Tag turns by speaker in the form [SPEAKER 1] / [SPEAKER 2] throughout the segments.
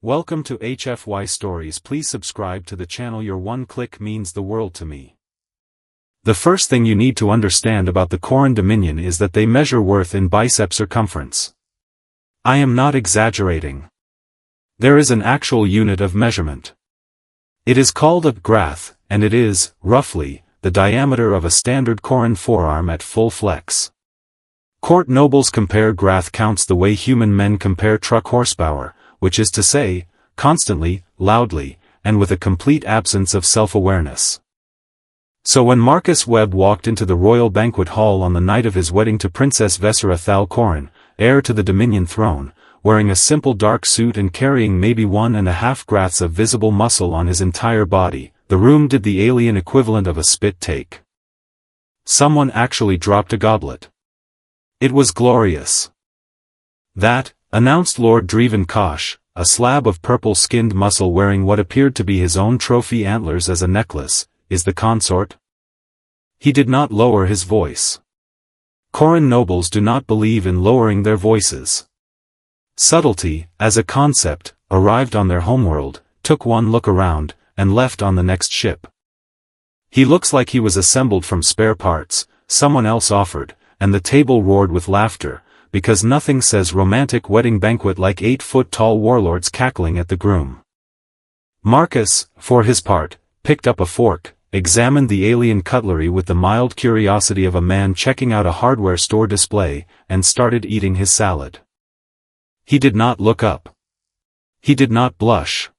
[SPEAKER 1] Welcome to HFY Stories. Please subscribe to the channel. Your one click means the world to me. The first thing you need to understand about the Corran Dominion is that they measure worth in bicep circumference. I am not exaggerating. There is an actual unit of measurement. It is called a grath, and it is, roughly, the diameter of a standard Corran forearm at full flex. Court nobles compare grath counts the way human men compare truck horsepower, which is to say, constantly, loudly, and with a complete absence of self-awareness. So when Marcus Webb walked into the royal banquet hall on the night of his wedding to Princess Vesera Thal Corran, heir to the Dominion throne, wearing a simple dark suit and carrying maybe 1.5 graths of visible muscle on his entire body, the room did the alien equivalent of a spit take. Someone actually dropped a goblet. It was glorious. That, announced Lord Dreven Kosh, a slab of purple-skinned muscle wearing what appeared to be his own trophy antlers as a necklace, is the consort? He did not lower his voice. Corran nobles do not believe in lowering their voices. Subtlety, as a concept, arrived on their homeworld, took one look around, and left on the next ship. He looks like he was assembled from spare parts, someone else offered, and the table roared with laughter, because nothing says romantic wedding banquet like 8-foot-tall warlords cackling at the groom. Marcus, for his part, picked up a fork, examined the alien cutlery with the mild curiosity of a man checking out a hardware store display, and started eating his salad. He did not look up. He did not blush.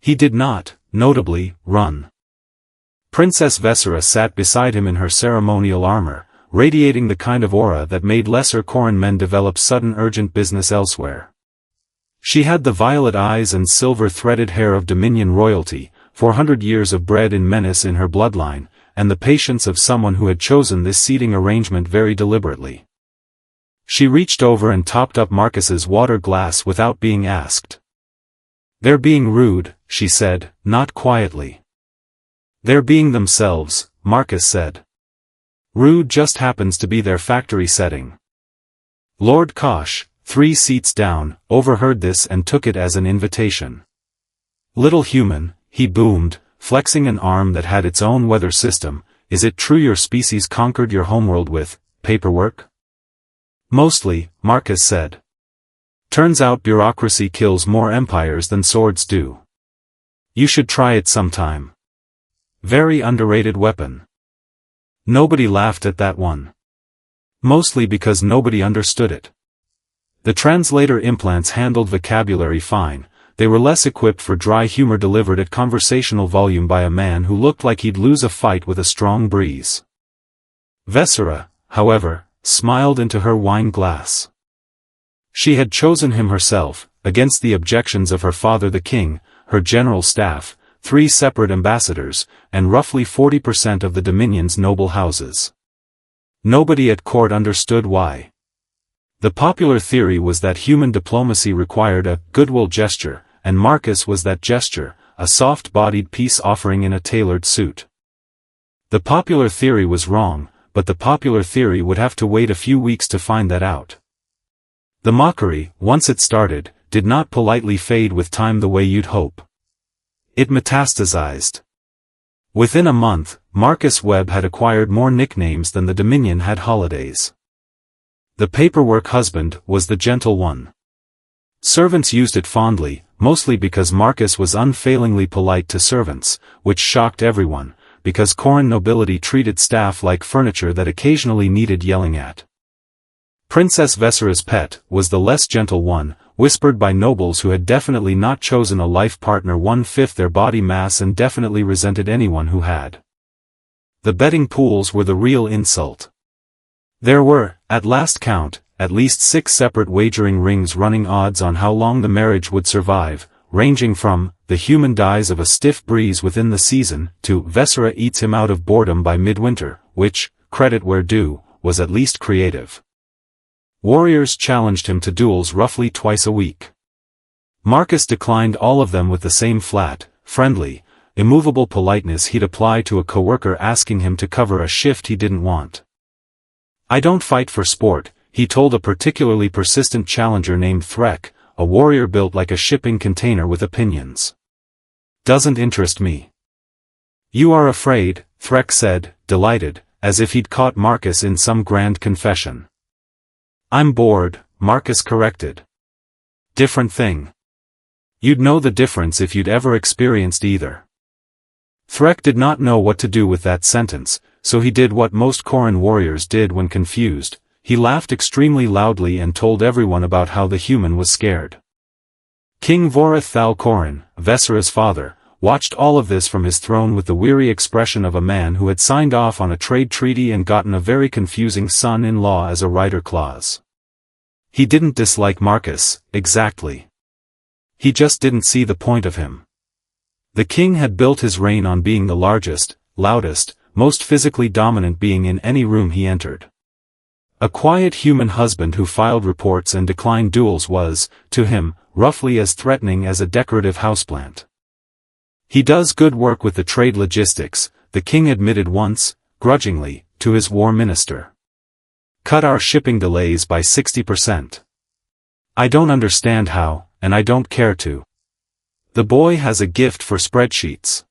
[SPEAKER 1] He did not, notably, run. Princess Vesera sat beside him in her ceremonial armor, radiating the kind of aura that made lesser Corran men develop sudden urgent business elsewhere. She had the violet eyes and silver-threaded hair of Dominion royalty, 400 years of bread in menace in her bloodline, and the patience of someone who had chosen this seating arrangement very deliberately. She reached over and topped up Marcus's water glass without being asked. "They're being rude," she said, not quietly. "They're being themselves," Marcus said. "Rude just happens to be their factory setting." Lord Kosh, 3 seats down, overheard this and took it as an invitation. "Little human," he boomed, flexing an arm that had its own weather system, "is it true your species conquered your homeworld with paperwork?" "Mostly," Marcus said. "Turns out bureaucracy kills more empires than swords do. You should try it sometime. Very underrated weapon." Nobody laughed at that one. Mostly because nobody understood it. The translator implants handled vocabulary fine, they were less equipped for dry humor delivered at conversational volume by a man who looked like he'd lose a fight with a strong breeze. Vesera, however, smiled into her wine glass. She had chosen him herself, against the objections of her father the king, her general staff, 3 separate ambassadors, and roughly 40% of the Dominion's noble houses. Nobody at court understood why. The popular theory was that human diplomacy required a goodwill gesture, and Marcus was that gesture, a soft-bodied peace offering in a tailored suit. The popular theory was wrong, but the popular theory would have to wait a few weeks to find that out. The mockery, once it started, did not politely fade with time the way you'd hope. It metastasized. Within a month, Marcus Webb had acquired more nicknames than the Dominion had holidays. The paperwork husband was the gentle one. Servants used it fondly, mostly because Marcus was unfailingly polite to servants, which shocked everyone, because Corran nobility treated staff like furniture that occasionally needed yelling at. Princess Vesera's pet was the less gentle one, whispered by nobles who had definitely not chosen a life partner 1/5 their body mass and definitely resented anyone who had. The betting pools were the real insult. There were, at last count, at least 6 separate wagering rings running odds on how long the marriage would survive, ranging from, the human dies of a stiff breeze within the season, to Vesera eats him out of boredom by midwinter, which, credit where due, was at least creative. Warriors challenged him to duels roughly twice a week. Marcus declined all of them with the same flat, friendly, immovable politeness he'd apply to a coworker asking him to cover a shift he didn't want. "I don't fight for sport," he told a particularly persistent challenger named Threk, a warrior built like a shipping container with opinions. Doesn't interest me. You are afraid, Threk said, delighted, as if he'd caught Marcus in some grand confession. I'm bored, Marcus corrected. Different thing. You'd know the difference if you'd ever experienced either. Threk did not know what to do with that sentence, so he did what most Corran warriors did when confused. He laughed extremely loudly and told everyone about how the human was scared. King Vorith Thal Corran, Vesera's father, watched all of this from his throne with the weary expression of a man who had signed off on a trade treaty and gotten a very confusing son-in-law as a rider clause. He didn't dislike Marcus, exactly. He just didn't see the point of him. The king had built his reign on being the largest, loudest, most physically dominant being in any room he entered. A quiet human husband who filed reports and declined duels was, to him, roughly as threatening as a decorative houseplant. He does good work with the trade logistics, the king admitted once, grudgingly, to his war minister. Cut our shipping delays by 60%. I don't understand how, and I don't care to. The boy has a gift for spreadsheets.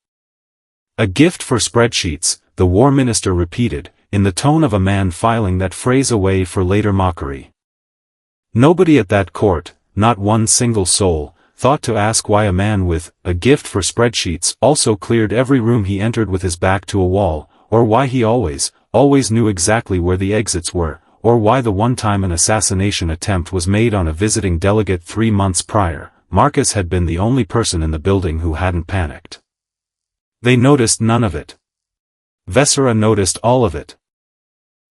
[SPEAKER 1] A gift for spreadsheets, the war minister repeated, in the tone of a man filing that phrase away for later mockery. Nobody at that court, not one single soul, thought to ask why a man with a gift for spreadsheets also cleared every room he entered with his back to a wall, or why he always knew exactly where the exits were, or why the one time an assassination attempt was made on a visiting delegate 3 months prior, Marcus had been the only person in the building who hadn't panicked. They noticed none of it. Vesera noticed all of it.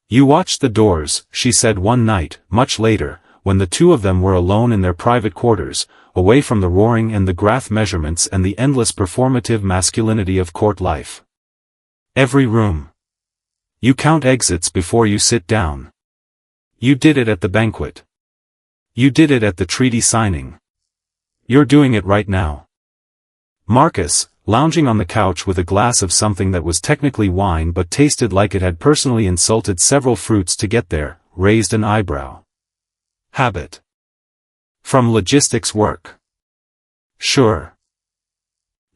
[SPEAKER 1] You watched the doors, she said one night, much later, when the two of them were alone in their private quarters, away from the roaring and the Grath measurements and the endless performative masculinity of court life. Every room. You count exits before you sit down. You did it at the banquet. You did it at the treaty signing. You're doing it right now. Marcus, lounging on the couch with a glass of something that was technically wine but tasted like it had personally insulted several fruits to get there, raised an eyebrow. Habit. From logistics work. Sure.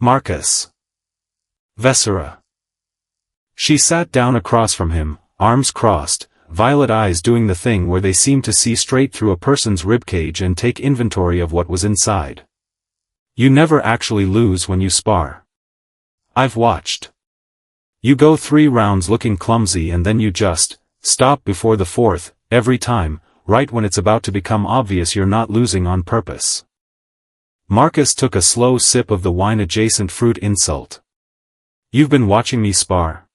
[SPEAKER 1] Marcus. Vesera. She sat down across from him, arms crossed, violet eyes doing the thing where they seem to see straight through a person's ribcage and take inventory of what was inside. You never actually lose when you spar. I've watched. You go 3 rounds looking clumsy and then you just stop before the 4th, every time, right when it's about to become obvious you're not losing on purpose. Marcus took a slow sip of the wine-adjacent fruit insult. You've been watching me spar.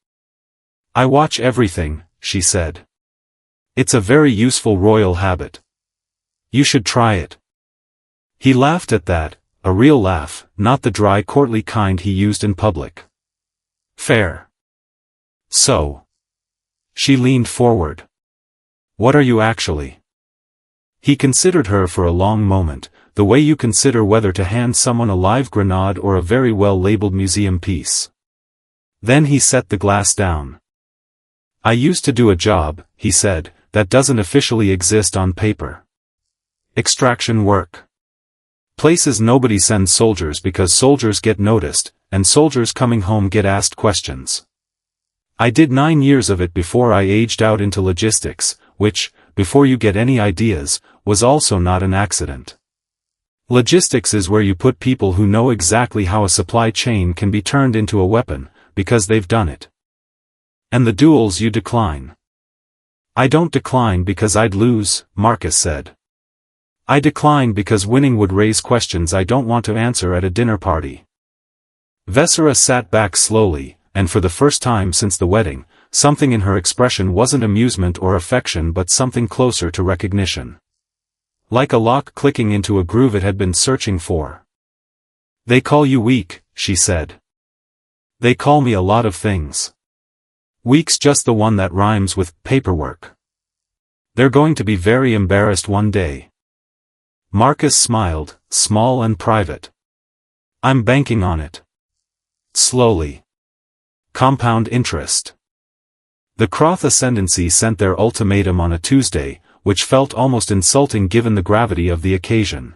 [SPEAKER 1] I watch everything, she said. It's a very useful royal habit. You should try it. He laughed at that, a real laugh, not the dry courtly kind he used in public. Fair. So. She leaned forward. What are you actually? He considered her for a long moment, the way you consider whether to hand someone a live grenade or a very well-labeled museum piece. Then he set the glass down. I used to do a job, he said, that doesn't officially exist on paper. Extraction work. Places nobody sends soldiers because soldiers get noticed, and soldiers coming home get asked questions. I did 9 years of it before I aged out into logistics, which, before you get any ideas, was also not an accident. Logistics is where you put people who know exactly how a supply chain can be turned into a weapon, because they've done it. And the duels you decline. I don't decline because I'd lose, Marcus said. I decline because winning would raise questions I don't want to answer at a dinner party. Vesera sat back slowly, and for the first time since the wedding, something in her expression wasn't amusement or affection but something closer to recognition. Like a lock clicking into a groove it had been searching for. They call you weak, she said. They call me a lot of things. Weak's just the one that rhymes with paperwork. They're going to be very embarrassed one day. Marcus smiled, small and private. I'm banking on it. Slowly. Compound interest. The Croth Ascendancy sent their ultimatum on a Tuesday, which felt almost insulting given the gravity of the occasion.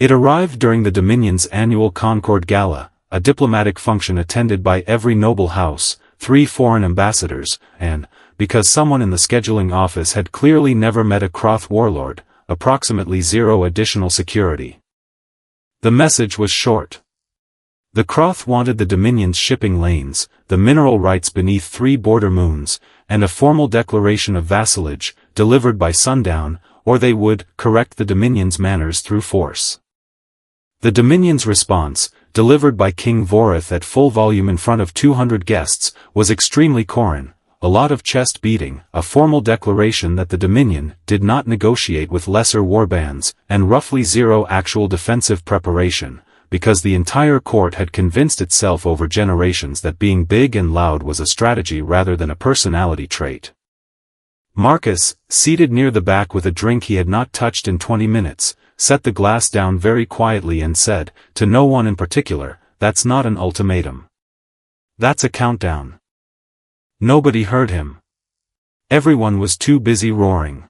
[SPEAKER 1] It arrived during the Dominion's annual Concord Gala, a diplomatic function attended by every noble house, 3 foreign ambassadors, and, because someone in the scheduling office had clearly never met a Croth warlord, approximately 0 additional security. The message was short. The Croth wanted the Dominion's shipping lanes, the mineral rights beneath 3 border moons, and a formal declaration of vassalage, delivered by sundown, or they would correct the Dominion's manners through force. The Dominion's response, delivered by King Vorith at full volume in front of 200 guests, was extremely Corran, a lot of chest beating, a formal declaration that the Dominion did not negotiate with lesser warbands, and roughly 0 actual defensive preparation, because the entire court had convinced itself over generations that being big and loud was a strategy rather than a personality trait. Marcus, seated near the back with a drink he had not touched in 20 minutes, set the glass down very quietly and said, to no one in particular, "That's not an ultimatum. That's a countdown." Nobody heard him. Everyone was too busy roaring.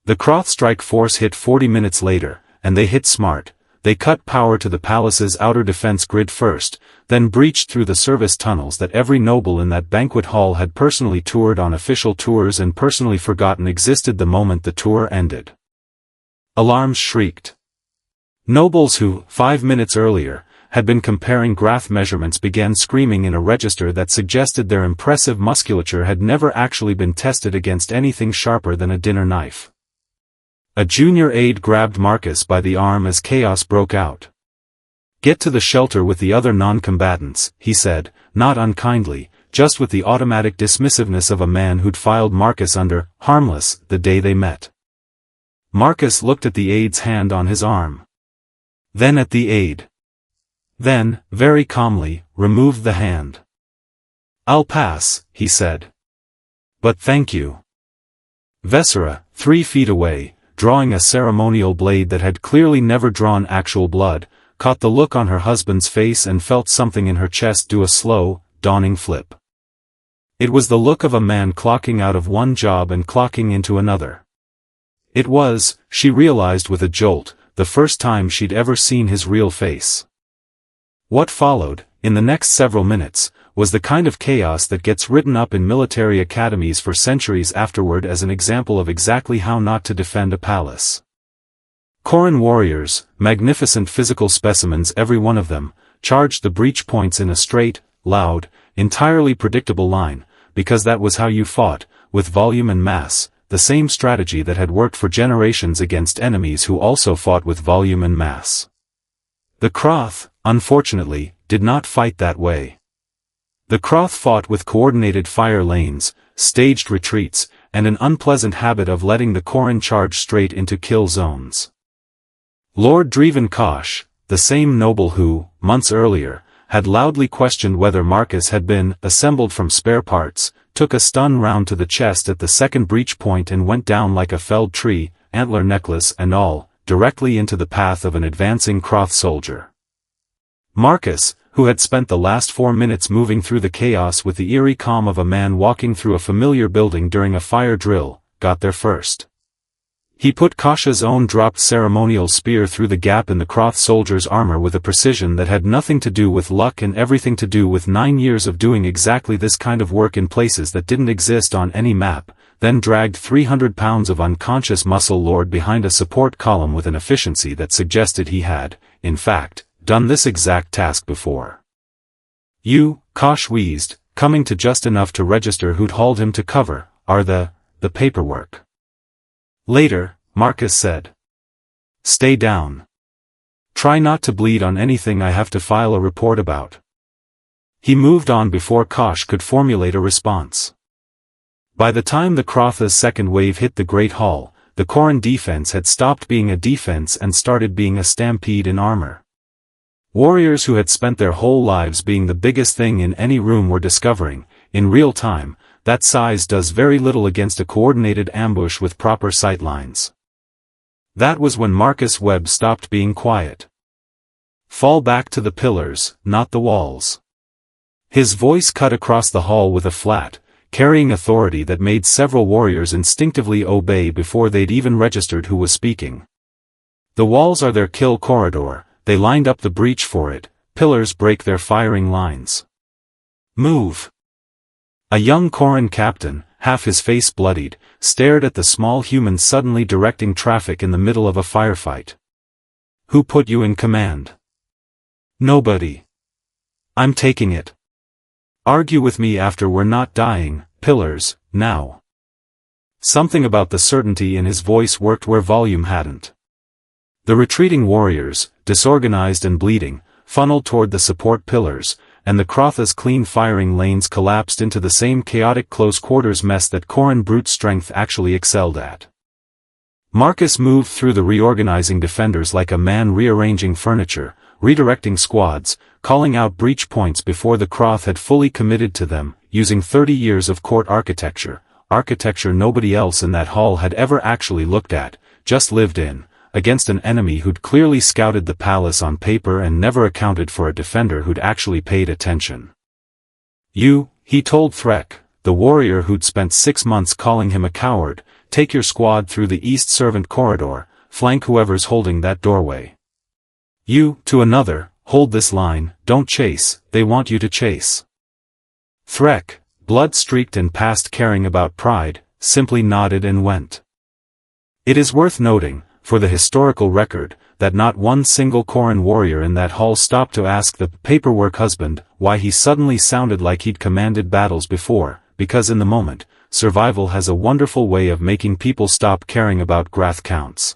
[SPEAKER 1] The Croth strike force hit 40 minutes later, and they hit smart. They cut power to the palace's outer defense grid first, then breached through the service tunnels that every noble in that banquet hall had personally toured on official tours and personally forgotten existed the moment the tour ended. Alarms shrieked. Nobles who, 5 minutes earlier, had been comparing graph measurements began screaming in a register that suggested their impressive musculature had never actually been tested against anything sharper than a dinner knife. A junior aide grabbed Marcus by the arm as chaos broke out. "Get to the shelter with the other non-combatants," he said, not unkindly, just with the automatic dismissiveness of a man who'd filed Marcus under harmless the day they met. Marcus looked at the aide's hand on his arm. Then at the aide. Then, very calmly, removed the hand. "I'll pass," he said. "But thank you." Vessera, 3 feet away, drawing a ceremonial blade that had clearly never drawn actual blood, caught the look on her husband's face and felt something in her chest do a slow, dawning flip. It was the look of a man clocking out of one job and clocking into another. It was, she realized with a jolt, the first time she'd ever seen his real face. What followed, in the next several minutes, was the kind of chaos that gets written up in military academies for centuries afterward as an example of exactly how not to defend a palace. Corran warriors, magnificent physical specimens every one of them, charged the breach points in a straight, loud, entirely predictable line, because that was how you fought, with volume and mass, the same strategy that had worked for generations against enemies who also fought with volume and mass. The Croth, unfortunately, did not fight that way. The Croth fought with coordinated fire lanes, staged retreats, and an unpleasant habit of letting the Corran charge straight into kill zones. Lord Dreven Kosh, the same noble who, months earlier, had loudly questioned whether Marcus had been assembled from spare parts, took a stun round to the chest at the second breach point and went down like a felled tree, antler necklace and all, directly into the path of an advancing Croth soldier. Marcus, who had spent the last 4 minutes moving through the chaos with the eerie calm of a man walking through a familiar building during a fire drill, got there first. He put Kasha's own dropped ceremonial spear through the gap in the Croth soldier's armor with a precision that had nothing to do with luck and everything to do with 9 years of doing exactly this kind of work in places that didn't exist on any map, then dragged 300 pounds of unconscious muscle lord behind a support column with an efficiency that suggested he had, in fact, done this exact task before. "You," Kosh wheezed, coming to just enough to register who'd hauled him to cover, "are the paperwork." Later, Marcus said. "Stay down. Try not to bleed on anything I have to file a report about." He moved on before Kosh could formulate a response. By the time the Crotha's second wave hit the Great Hall, the Corran defense had stopped being a defense and started being a stampede in armor. Warriors who had spent their whole lives being the biggest thing in any room were discovering, in real time, that size does very little against a coordinated ambush with proper sightlines. That was when Marcus Webb stopped being quiet. "Fall back to the pillars, not the walls." His voice cut across the hall with a flat, carrying authority that made several warriors instinctively obey before they'd even registered who was speaking. The walls are their kill corridor, they lined up the breach for it, pillars break their firing lines. Move! A young Corran captain, half his face bloodied, stared at the small human suddenly directing traffic in the middle of a firefight. Who put you in command? Nobody. I'm taking it. Argue with me after we're not dying, pillars, now. Something about the certainty in his voice worked where volume hadn't. The retreating warriors, disorganized and bleeding, funneled toward the support pillars, and the Krotha's clean firing lanes collapsed into the same chaotic close-quarters mess that Corran brute strength actually excelled at. Marcus moved through the reorganizing defenders like a man rearranging furniture, redirecting squads, calling out breach points before the Kroth had fully committed to them, using 30 years of court architecture nobody else in that hall had ever actually looked at, just lived in, against an enemy who'd clearly scouted the palace on paper and never accounted for a defender who'd actually paid attention. You, he told Threk, the warrior who'd spent 6 months calling him a coward, take your squad through the East Servant corridor, flank whoever's holding that doorway. You, to another, hold this line, don't chase, they want you to chase. Threk, blood-streaked and past caring about pride, simply nodded and went. It is worth noting, for the historical record, that not one single Corran warrior in that hall stopped to ask the paperwork husband why he suddenly sounded like he'd commanded battles before, because in the moment, survival has a wonderful way of making people stop caring about Grath counts.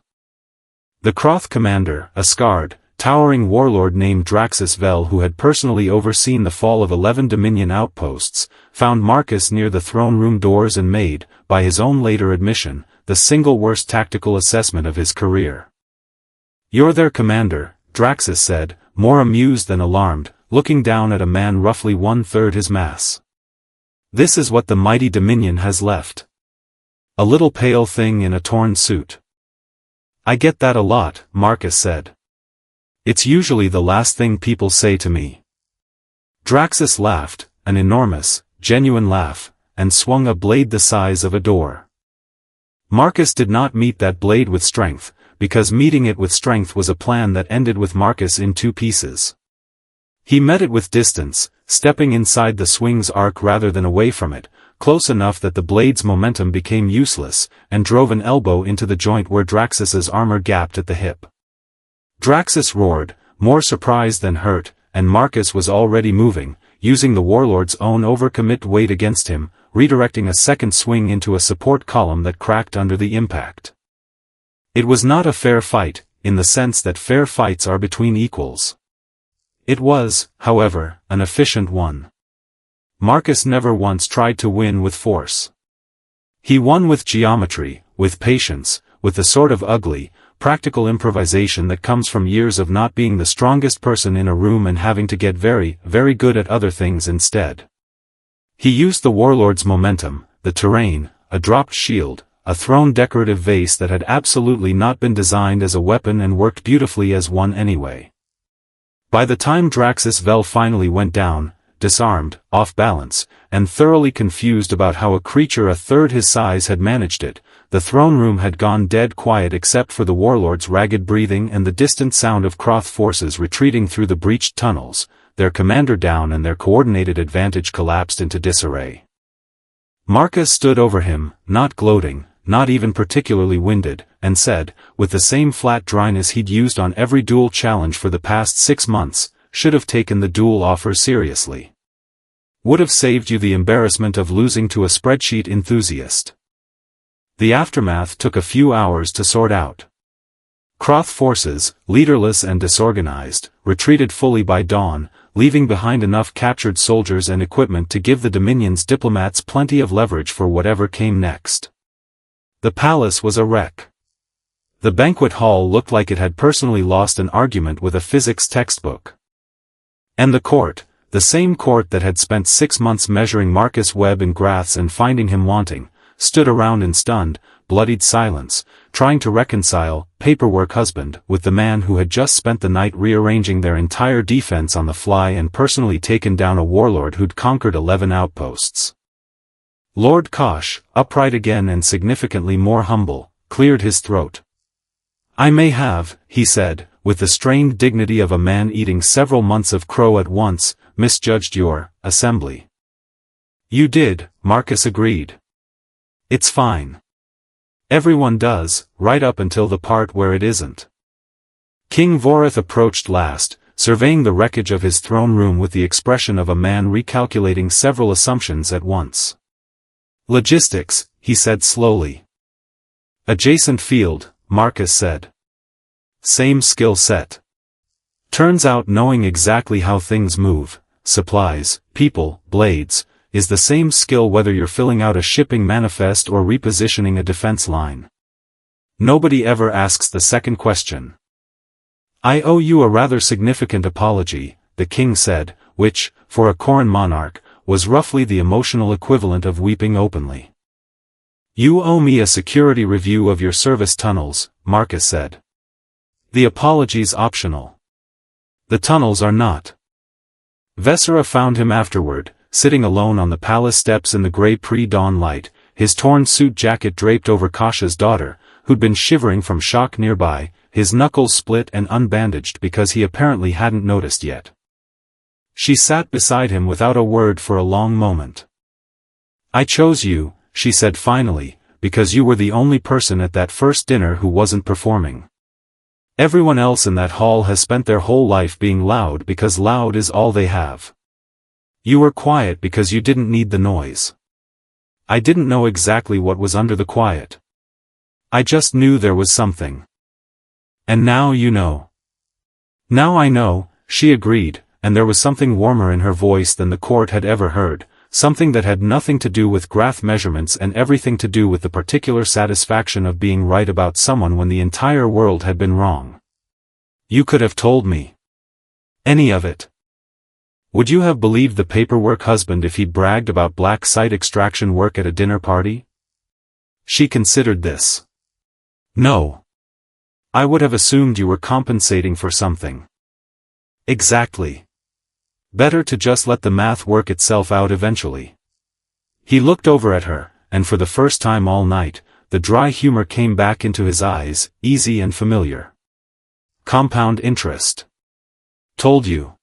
[SPEAKER 1] The Kroth commander, a scarred, towering warlord named Draxus Vel who had personally overseen the fall of 11 Dominion outposts, found Marcus near the throne room doors and made, by his own later admission, the single worst tactical assessment of his career. You're their commander, Draxus said, more amused than alarmed, looking down at a man roughly 1/3 his mass. This is what the mighty Dominion has left. A little pale thing in a torn suit. I get that a lot, Marcus said. It's usually the last thing people say to me. Draxus laughed, an enormous, genuine laugh, and swung a blade the size of a door. Marcus did not meet that blade with strength, because meeting it with strength was a plan that ended with Marcus in 2 pieces. He met it with distance, stepping inside the swing's arc rather than away from it, close enough that the blade's momentum became useless, and drove an elbow into the joint where Draxus's armor gapped at the hip. Draxus roared, more surprised than hurt, and Marcus was already moving, using the warlord's own overcommit weight against him, redirecting a second swing into a support column that cracked under the impact. It was not a fair fight, in the sense that fair fights are between equals. It was, however, an efficient one. Marcus never once tried to win with force. He won with geometry, with patience, with the sort of ugly, practical improvisation that comes from years of not being the strongest person in a room and having to get very, very good at other things instead. He used the warlord's momentum, the terrain, a dropped shield, a thrown decorative vase that had absolutely not been designed as a weapon and worked beautifully as one anyway. By the time Draxus Vel finally went down, disarmed, off balance, and thoroughly confused about how a creature 1/3 his size had managed it, the throne room had gone dead quiet except for the warlord's ragged breathing and the distant sound of Kroth forces retreating through the breached tunnels, their commander down and their coordinated advantage collapsed into disarray. Marcus stood over him, not gloating, not even particularly winded, and said, with the same flat dryness he'd used on every duel challenge for the past 6 months, should have taken the duel offer seriously. Would have saved you the embarrassment of losing to a spreadsheet enthusiast. The aftermath took a few hours to sort out. Kroth forces, leaderless and disorganized, retreated fully by dawn, leaving behind enough captured soldiers and equipment to give the Dominion's diplomats plenty of leverage for whatever came next. The palace was a wreck. The banquet hall looked like it had personally lost an argument with a physics textbook. And the court, the same court that had spent 6 months measuring Marcus Webb in Graths and finding him wanting, stood around in stunned, bloodied silence, trying to reconcile paperwork husband with the man who had just spent the night rearranging their entire defense on the fly and personally taken down a warlord who'd conquered 11 outposts. Lord Kosh, upright again and significantly more humble, cleared his throat. I may have, he said, with the strained dignity of a man eating several months of crow at once, misjudged your assembly. You did, Marcus agreed. It's fine. Everyone does, right up until the part where it isn't. King Vorith approached last, surveying the wreckage of his throne room with the expression of a man recalculating several assumptions at once. Logistics, he said slowly. Adjacent field, Marcus said. Same skill set. Turns out knowing exactly how things move, supplies, people, blades, is the same skill whether you're filling out a shipping manifest or repositioning a defense line. Nobody ever asks the second question. I owe you a rather significant apology, the king said, which, for a Corran monarch, was roughly the emotional equivalent of weeping openly. You owe me a security review of your service tunnels, Marcus said. The apology's optional. The tunnels are not. Vesera found him afterward, sitting alone on the palace steps in the gray pre-dawn light, his torn suit jacket draped over Kasha's daughter, who'd been shivering from shock nearby, his knuckles split and unbandaged because he apparently hadn't noticed yet. She sat beside him without a word for a long moment. I chose you, she said finally, because you were the only person at that first dinner who wasn't performing. Everyone else in that hall has spent their whole life being loud because loud is all they have. You were quiet because you didn't need the noise. I didn't know exactly what was under the quiet. I just knew there was something. And now you know. Now I know, she agreed, and there was something warmer in her voice than the court had ever heard, something that had nothing to do with graph measurements and everything to do with the particular satisfaction of being right about someone when the entire world had been wrong. You could have told me. Any of it. Would you have believed the paperwork husband if he'd bragged about black site extraction work at a dinner party? She considered this. No. I would have assumed you were compensating for something. Exactly. Better to just let the math work itself out eventually. He looked over at her, and for the first time all night, the dry humor came back into his eyes, easy and familiar. Compound interest. Told you.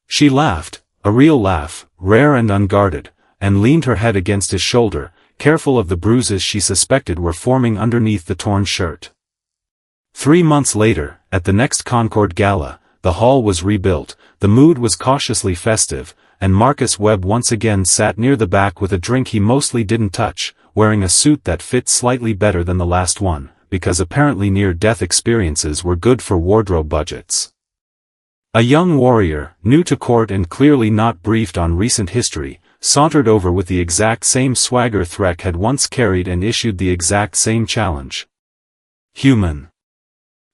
[SPEAKER 1] She laughed, a real laugh, rare and unguarded, and leaned her head against his shoulder, careful of the bruises she suspected were forming underneath the torn shirt. 3 months later, at the next Concord Gala, the hall was rebuilt, the mood was cautiously festive, and Marcus Webb once again sat near the back with a drink he mostly didn't touch, wearing a suit that fit slightly better than the last one, because apparently near-death experiences were good for wardrobe budgets. A young warrior, new to court and clearly not briefed on recent history, sauntered over with the exact same swagger Threk had once carried and issued the exact same challenge. Human.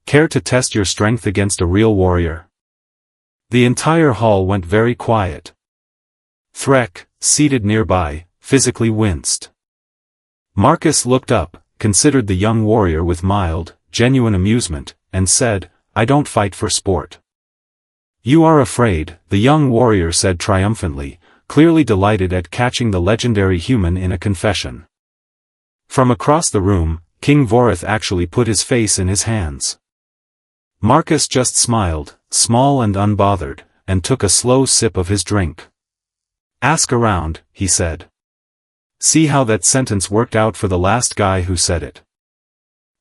[SPEAKER 1] Care to test your strength against a real warrior? The entire hall went very quiet. Threk, seated nearby, physically winced. Marcus looked up, considered the young warrior with mild, genuine amusement, and said, I don't fight for sport. You are afraid, the young warrior said triumphantly, clearly delighted at catching the legendary human in a confession. From across the room, King Vorith actually put his face in his hands. Marcus just smiled, small and unbothered, and took a slow sip of his drink. Ask around, he said. See how that sentence worked out for the last guy who said it.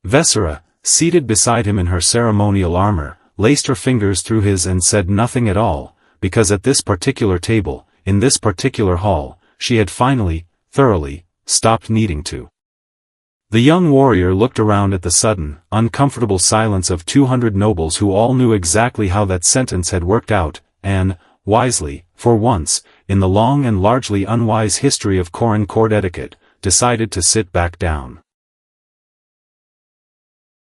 [SPEAKER 1] Vesera, seated beside him in her ceremonial armor, laced her fingers through his and said nothing at all, because at this particular table, in this particular hall, she had finally, thoroughly, stopped needing to. The young warrior looked around at the sudden, uncomfortable silence of 200 nobles who all knew exactly how that sentence had worked out, and, wisely, for once, in the long and largely unwise history of Corran court etiquette, decided to sit back down.